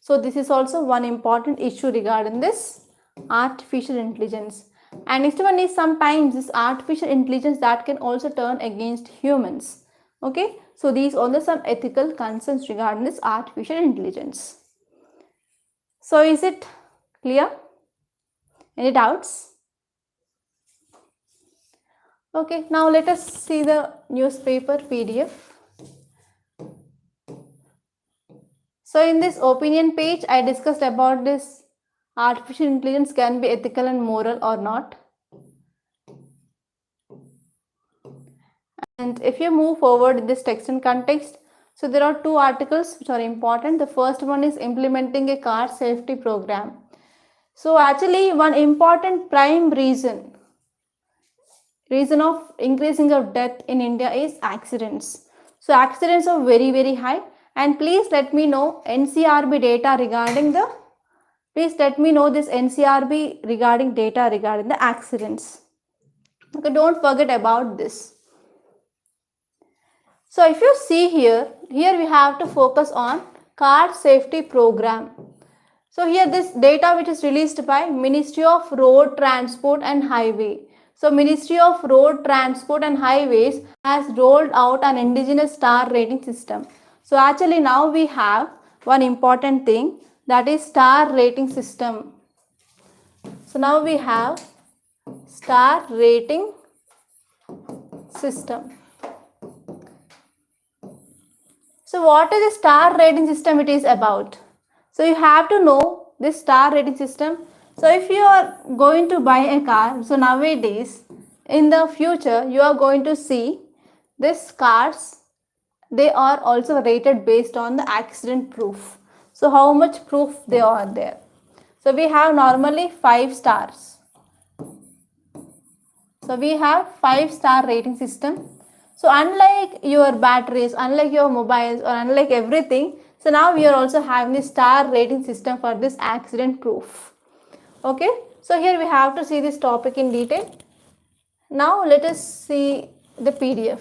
So this is also one important issue regarding this artificial intelligence. And next one is sometimes this artificial intelligence that can also turn against humans. Okay, so these are some ethical concerns regarding this artificial intelligence. So is it clear? Any doubts? Okay, now let us see the newspaper PDF. So in this opinion page, I discussed about this artificial intelligence can be ethical and moral or not. And if you move forward in this text and context, so there are two articles which are important. The first one is implementing a car safety program. So actually one important prime reason of increasing of death in India is accidents. So accidents are very high. And please let me know NCRB data regarding the, please let me know this NCRB regarding data regarding the accidents. Okay, don't forget about this. So if you see here we have to focus on car safety program. So here this data which is released by Ministry of Road Transport and Highway. So Ministry of Road Transport and Highways has rolled out an indigenous star rating system. So actually now we have one important thing, that is star rating system. So now we have star rating system. So what is the star rating system it is about? So you have to know this star rating system. So if you are going to buy a car, so nowadays in the future you are going to see these cars, they are also rated based on the accident proof. So how much proof they are there. So we have normally 5 stars. So we have 5-star rating system. So unlike your batteries, unlike your mobiles or unlike everything, so now we are also having the star rating system for this accident proof. Okay, so here we have to see this topic in detail. Now let us see the PDF.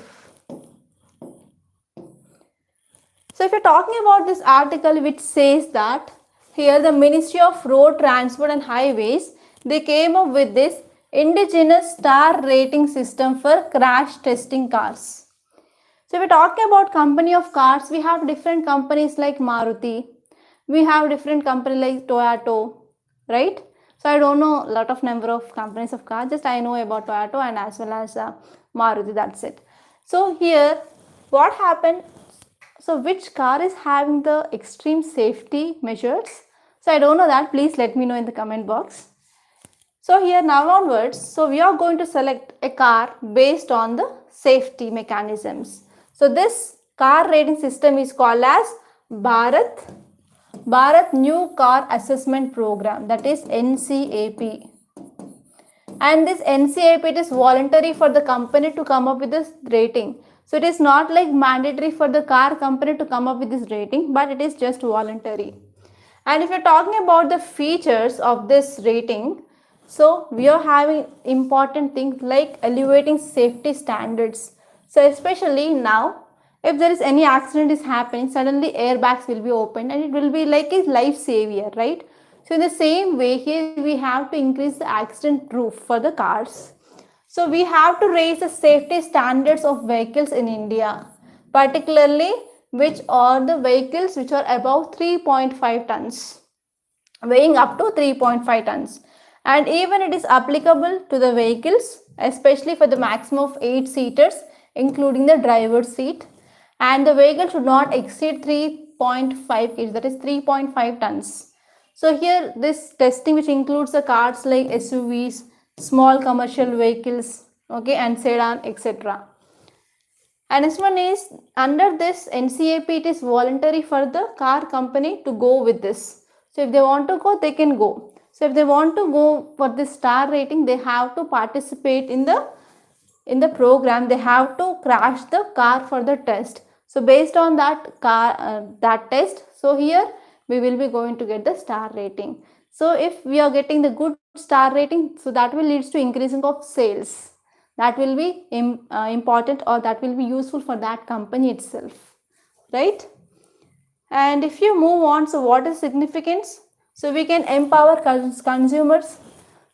So if you're talking about this article which says that here the Ministry of Road Transport and Highways, they came up with this indigenous star rating system for crash testing cars. So if we're talking about company of cars, we have different companies like Maruti, we have different company like Toyota, right? So I don't know a lot of number of companies of cars, just I know about Toyota and as well as Maruti, that's it. So here what happened, so which car is having the extreme safety measures? So I don't know that, please let me know in the comment box. So here now onwards, so we are going to select a car based on the safety mechanisms. So this car rating system is called as Bharat New Car Assessment Program, that is NCAP. And this NCAP, it is voluntary for the company to come up with this rating. So it is not like mandatory for the car company to come up with this rating, but it is just voluntary. And if you're talking about the features of this rating, so we are having important things like elevating safety standards. So especially now, if there is any accident is happening, suddenly airbags will be opened and it will be like a life savior, right? So in the same way, here we have to increase the accident proof for the cars. So we have to raise the safety standards of vehicles in India, particularly which are the vehicles which are above 3.5 tons, weighing up to 3.5 tons. And even it is applicable to the vehicles, especially for the maximum of 8 seaters, including the driver's seat. And the vehicle should not exceed 3.5 kg, that is 3.5 tons. So here this testing which includes the cars like SUVs, small commercial vehicles, okay, and sedan, etc. And this one is under this NCAP, it is voluntary for the car company to go with this. So if they want to go, they can go. So if they want to go for the star rating, they have to participate in the program. They have to crash the car for the test. So based on that that test, so here we will be going to get the star rating. So if we are getting the good star rating, so that will leads to increasing of sales. That will be important, or that will be useful for that company itself, right? And if you move on, so what is significance? So we can empower consumers.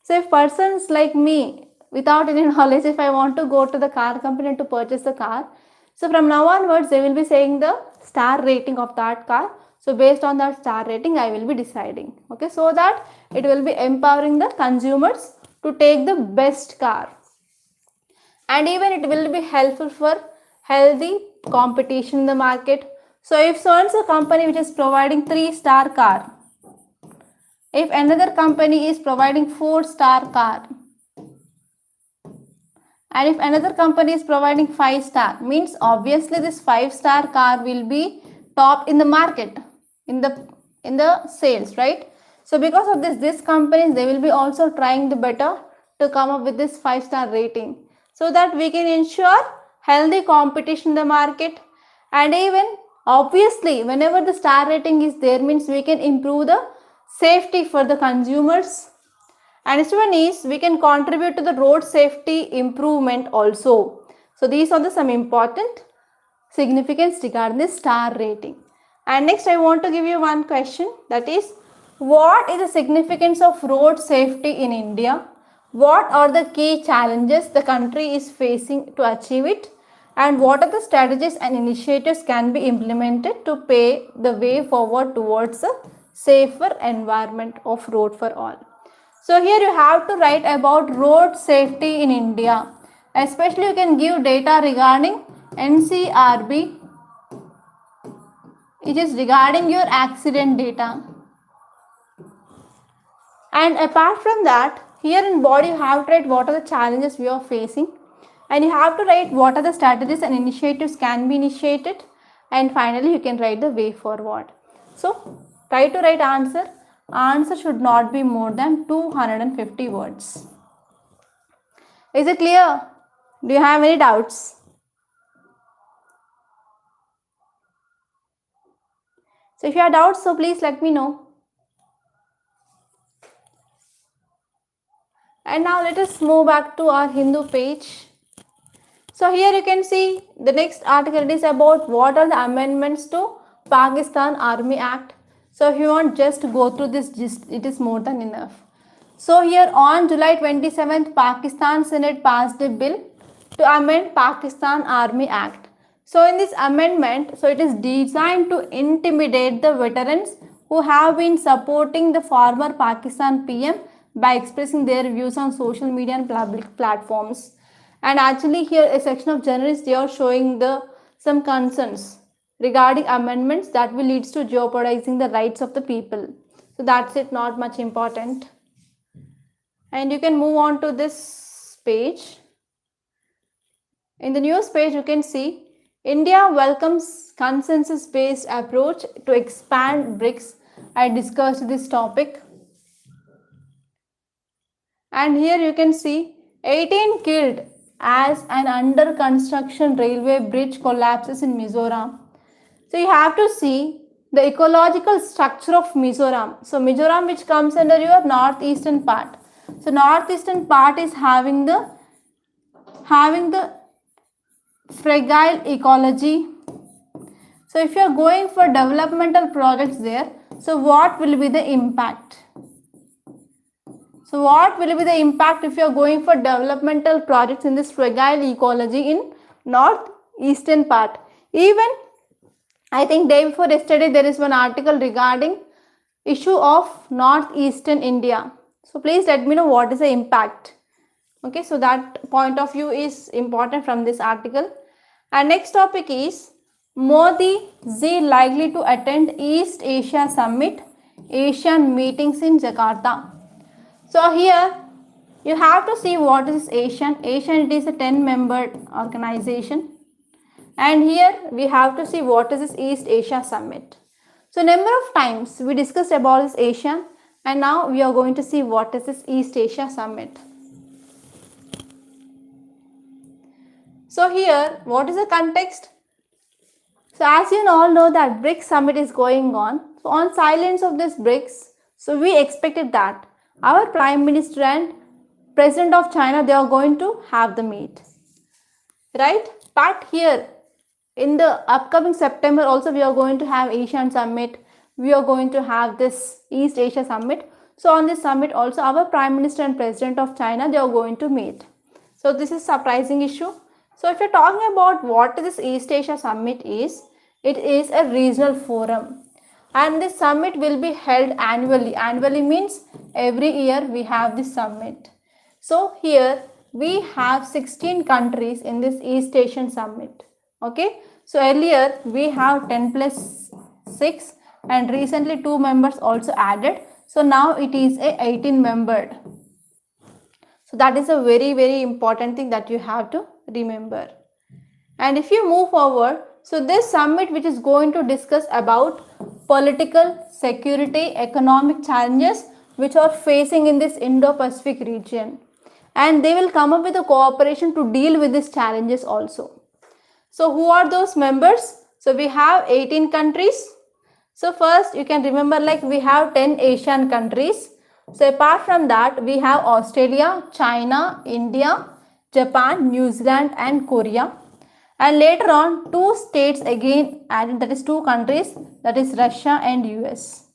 So if persons like me, without any knowledge, if I want to go to the car company to purchase the car, so from now onwards they will be saying the star rating of that car. So based on that star rating, I will be deciding. Okay, so that it will be empowering the consumers to take the best car. And even it will be helpful for healthy competition in the market. So if so and so company which is providing 3-star car, if another company is providing 4-star car, and if another company is providing 5-star, means obviously this 5-star car will be top in the market, in the sales, right? So because of this companies, they will be also trying the better to come up with this 5-star rating, so that we can ensure healthy competition in the market. And even obviously whenever the star rating is there, means we can improve the safety for the consumers. And next one is we can contribute to the road safety improvement also. So these are the some important significance regarding the star rating. And next I want to give you one question, that is, what is the significance of road safety in India? What are the key challenges the country is facing to achieve it? And what are the strategies and initiatives can be implemented to pave the way forward towards a safer environment of road for all? So here you have to write about road safety in India. Especially you can give data regarding NCRB, which is regarding your accident data. And apart from that, here in body you have to write what are the challenges we are facing, and you have to write what are the strategies and initiatives can be initiated, and finally you can write the way forward. So try to write answer. Answer should not be more than 250 words. Is it clear? Do you have any doubts? So if you have doubts, so please let me know. And now let us move back to our Hindu page. So here you can see the next article. It is about what are the amendments to Pakistan Army Act. So if you want just to go through this, it is more than enough. So here on July 27th, Pakistan Senate passed a bill to amend Pakistan Army Act. So in this amendment, so it is designed to intimidate the veterans who have been supporting the former Pakistan PM by expressing their views on social media and public platforms. And actually here a section of journalists, they are showing some concerns regarding amendments that will lead to jeopardizing the rights of the people. So that's it, not much important. And you can move on to this page. In the news page you can see India welcomes consensus-based approach to expand BRICS. I discussed this topic. And here you can see 18 killed as an under construction railway bridge collapses in Mizoram. So you have to see the ecological structure of Mizoram. So Mizoram, which comes under your northeastern part. So northeastern part is having the fragile ecology. So if you are going for developmental projects there, so what will be the impact? So what will be the impact if you are going for developmental projects in this fragile ecology in northeastern part? Even I think day before yesterday there is one article regarding issue of northeastern India. So please let me know what is the impact. Okay, so that point of view is important from this article. And next topic is Modi Xi likely to attend East Asia Summit, Asian meetings in Jakarta. So here you have to see what is Asian. Asian, it is a 10-member organization. And here we have to see what is this East Asia Summit. So number of times we discussed about this ASEAN, and now we are going to see what is this East Asia Summit. So here, what is the context? So as you all know that BRICS Summit is going on. So on silence of this BRICS, so we expected that our Prime Minister and President of China, they are going to have the meet, right? But here in the upcoming September also we are going to have ASEAN Summit. We are going to have this East Asia Summit. So on this summit also our Prime Minister and President of China, they are going to meet. So this is surprising issue. So if you're talking about what this East Asia Summit is, it is a regional forum. And this summit will be held annually. Annually means every year we have this summit. So here we have 16 countries in this East Asian Summit. Okay. So earlier we have 10 plus 6 and recently 2 members also added. So now it is a 18 membered. So that is a very important thing that you have to remember. And if you move forward, so this summit which is going to discuss about political, security, economic challenges which are facing in this Indo-Pacific region. And they will come up with a cooperation to deal with these challenges also. So who are those members? So we have 18 countries. So first you can remember like we have 10 Asian countries. So apart from that we have Australia, China, India, Japan, New Zealand and Korea. And later on 2 states again added, that is 2 countries, that is Russia and US.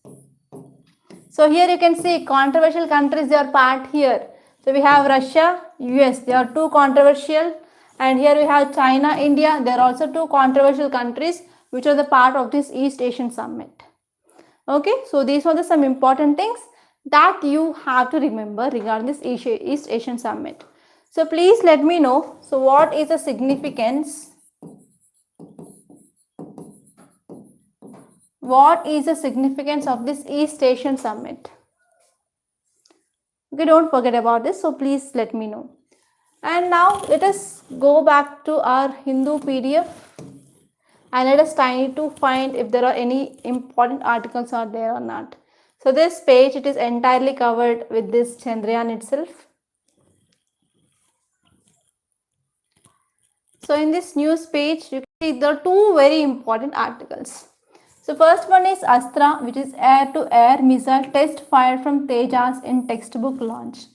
So here you can see controversial countries, they are part here. So we have Russia, US, they are 2 controversial, and here we have China, India, they are also 2 controversial countries which are the part of this East Asian Summit. Okay, so these are some important things that you have to remember regarding this East Asian Summit. So please let me know, so what is the significance? What is the significance of this East Asian Summit? Okay, don't forget about this, so please let me know. And now let us go back to our Hindu PDF and let us try to find if there are any important articles are there or not. So this page, it is entirely covered with this Chandrayaan itself. So in this news page, you can see there are 2 very important articles. So first one is Astra, which is air-to-air missile test fired from Tejas in textbook launch.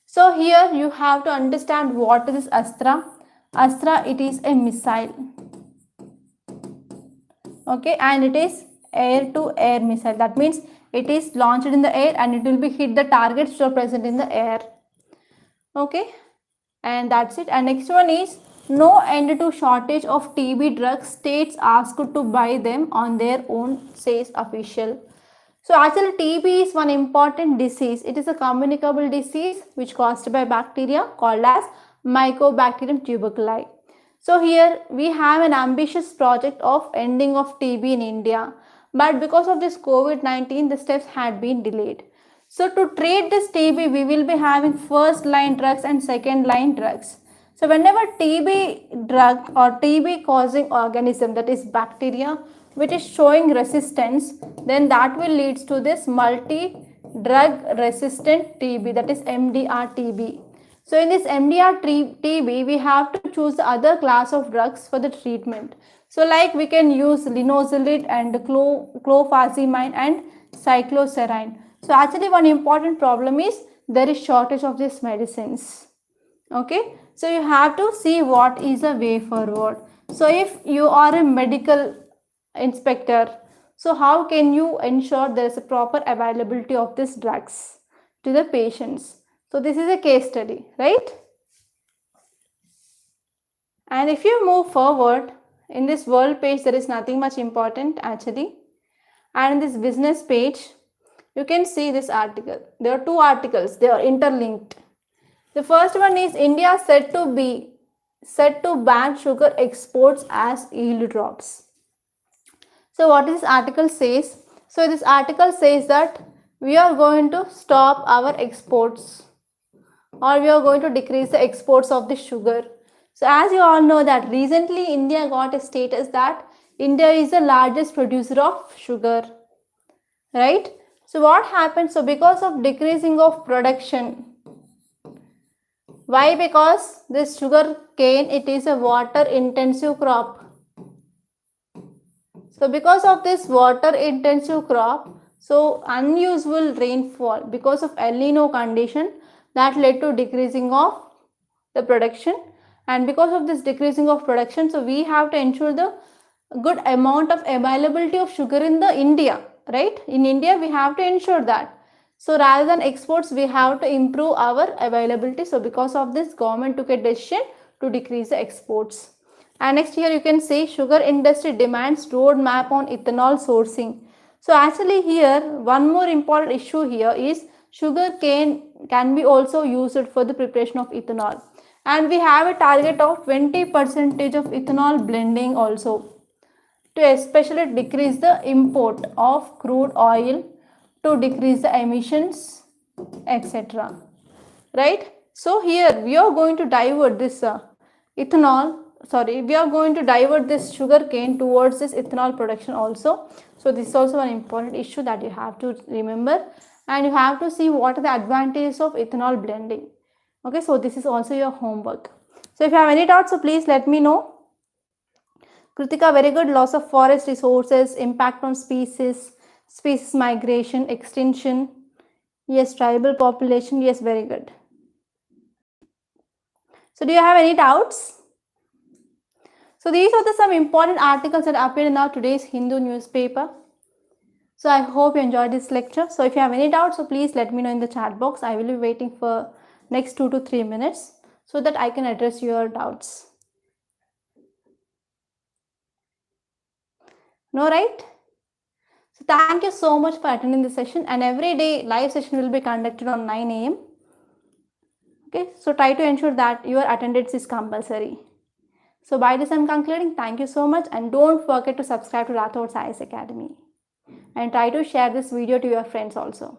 So here you have to understand what is Astra. Astra, it is a missile. Okay, and it is air-to-air missile. That means it is launched in the air and it will be hit the targets which are present in the air. Okay, and that's it. And next one is no end to shortage of TB drugs, states asked to buy them on their own, says official. So actually TB is one important disease. It is a communicable disease which caused by bacteria called as Mycobacterium tuberculosis. So here we have an ambitious project of ending of TB in India, but because of this COVID-19 the steps had been delayed. So to treat this TB we will be having first line drugs and second line drugs. So whenever TB drug or TB causing organism, that is bacteria, which is showing resistance, then that will lead to this multi-drug resistant TB, that is MDR TB. So in this MDR TB, we have to choose the other class of drugs for the treatment. So like we can use linezolid and clofazimine and cycloserine. So actually one important problem is there is shortage of these medicines. Okay, so you have to see what is the way forward. So if you are a medical inspector, so how can you ensure there is a proper availability of these drugs to the patients? So this is a case study, right? And if you move forward in this world page, there is nothing much important actually. And in this business page, you can see this article. There are 2 articles, they are interlinked. The first one is India said to ban sugar exports as yield drops. So what this article says? So this article says that we are going to stop our exports, or we are going to decrease the exports of the sugar. So as you all know that recently India got a status that India is the largest producer of sugar. right? So what happens? So because of decreasing of production, why? Because this sugar cane, it is a water intensive crop. So because of this water intensive crop, so unusual rainfall because of El Nino condition, that led to decreasing of the production, and because of this decreasing of production, so we have to ensure the good amount of availability of sugar in the India, right? In India we have to ensure that. So rather than exports, we have to improve our availability. So because of this, government took a decision to decrease the exports. And next here you can see sugar industry demands roadmap on ethanol sourcing. So actually here one more important issue here is sugar cane can be also used for the preparation of ethanol, and we have a target of 20% of ethanol blending also, to especially decrease the import of crude oil, to decrease the emissions, etc. Right? So here we are going to divert this we are going to divert this sugar cane towards this ethanol production also. So this is also an important issue that you have to remember, and you have to see what are the advantages of ethanol blending. Okay, so this is also your homework. So if you have any doubts, so please let me know. Kritika, very good. Loss of forest resources, impact on species, species migration, extinction. Yes, tribal population. Yes, very good. So do you have any doubts? So these are some important articles that appeared in our today's Hindu newspaper. So I hope you enjoyed this lecture. So if you have any doubts, so please let me know in the chat box. I will be waiting for next 2 to 3 minutes so that I can address your doubts. No, right? So thank you so much for attending this session, and every day live session will be conducted on 9 a.m. Okay, so try to ensure that your attendance is compulsory. So by this I'm concluding. Thank you so much, and don't forget to subscribe to Rathod Science Academy, and try to share this video to your friends also.